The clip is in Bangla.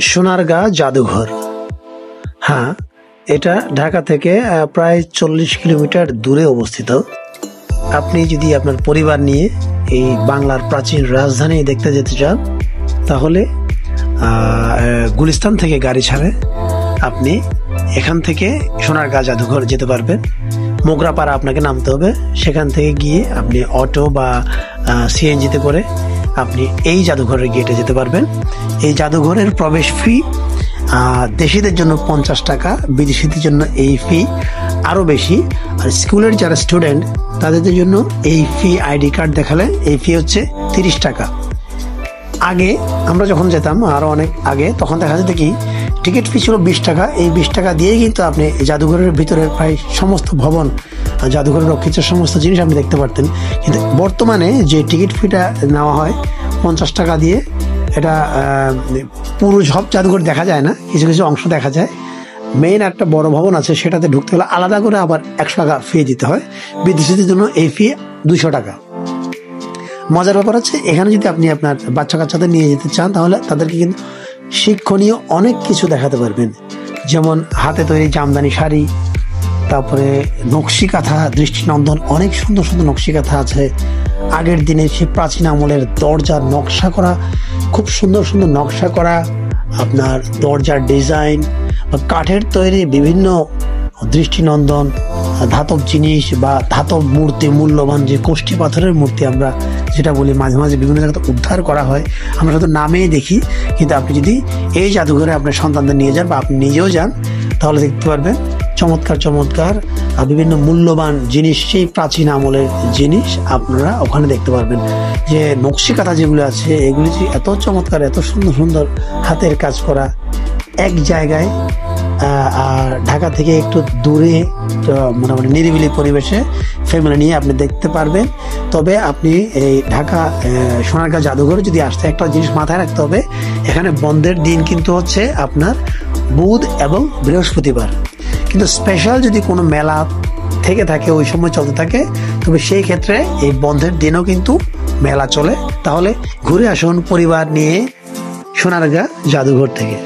সোনারগাঁ জাদুঘর। হ্যাঁ, এটা ঢাকা থেকে প্রায় 40 কিলোমিটার দূরে অবস্থিত। আপনি যদি আপনার পরিবার নিয়ে এই বাংলার প্রাচীন রাজধানী দেখতে যেতে চান, তাহলে গুলিস্তান থেকে গাড়ি ছাড়ে আপনি এখান থেকে সোনারগাঁ জাদুঘর যেতে পারবেন। মোগরাপাড়া আপনাকে নামতে হবে, সেখান থেকে গিয়ে আপনি অটো বা সিএনজিতে করে আপনি এই জাদুঘরের গেটে যেতে পারবেন। এই জাদুঘরের প্রবেশ ফি দেশিদের জন্য 50 টাকা, বিদেশিদের জন্য এই ফি আরও বেশি। আর স্কুলের যারা স্টুডেন্ট তাদের জন্য এই ফি, আইডি কার্ড দেখালে এই ফি হচ্ছে 30 টাকা। আগে আমরা যখন যেতাম, আরও অনেক আগে, তখন দেখা যেত কি টিকিট ফি ছিল 20 টাকা। এই 20 টাকা দিয়েই কিন্তু আপনি জাদুঘরের ভিতরে প্রায় সমস্ত ভবন, জাদুঘরের রক্ষিত সমস্ত জিনিস আপনি দেখতে পারতেন। কিন্তু বর্তমানে যে টিকিট ফিটা নেওয়া হয় 50 টাকা দিয়ে, এটা পুরো সব জাদুঘর দেখা যায় না, কিছু কিছু অংশ দেখা যায়। মেইন একটা বড় ভবন আছে, সেটাতে ঢুকতে হলে আলাদা করে আবার 100 টাকা ফি দিতে হয়। বিদেশিদের জন্য এই ফি 200 টাকা। মজার ব্যাপার হচ্ছে, এখানে যদি আপনি আপনার বাচ্চা কাচ্চাদের নিয়ে যেতে চান, তাহলে তাদেরকে কিন্তু শিক্ষণীয় অনেক কিছু দেখাতে পারবেন। যেমন হাতে তৈরি জামদানি শাড়ি, তারপরে নকশি কাঁথা, দৃষ্টিনন্দন অনেক সুন্দর সুন্দর নকশি কাঁথা আছে। আগের দিনে সে প্রাচীন আমলের দরজার নকশা করা, খুব সুন্দর সুন্দর নকশা করা আপনার দরজার ডিজাইন, বা কাঠের তৈরি বিভিন্ন দৃষ্টিনন্দন ধাতব জিনিস বা ধাতব মূর্তি, মূল্যবান যে কোষ্ঠী পাথরের মূর্তি আমরা যেটা বলি, মাঝে মাঝে বিভিন্ন জায়গাতে উদ্ধার করা হয়, আমরা শুধু নামেই দেখি। কিন্তু আপনি যদি এই জাদুঘরে আপনার সন্তানদের নিয়ে যান বা আপনি নিজেও যান, তাহলে দেখতে পারবেন চমৎকার চমৎকার বিভিন্ন মূল্যবান জিনিস, সেই প্রাচীন আমলের জিনিস আপনারা ওখানে দেখতে পারবেন। যে নকশি কাঁথা যেগুলো আছে, এগুলি যে এত চমৎকার, এত সুন্দর সুন্দর হাতের কাজ করা, এক জায়গায় আর ঢাকা থেকে একটু দূরে মোটামুটি নিরিবিলি পরিবেশে ফ্যামিলি নিয়ে আপনি দেখতে পারবেন। তবে আপনি এই ঢাকা সোনারগাঁ জাদুঘরে যদি আসতে, একটা জিনিস মাথায় রাখতে হবে, এখানে বন্ধের দিন কিন্তু হচ্ছে আপনার বুধ এবং বৃহস্পতিবার। কিন্তু স্পেশাল যদি কোনো মেলা থেকে থাকে, ওই সময় চলতে থাকে, তবে সেই ক্ষেত্রে এই বন্ধের দিনও কিন্তু মেলা চলে। তাহলে ঘুরে আসুন পরিবার নিয়ে সোনারগাঁ জাদুঘর থেকে।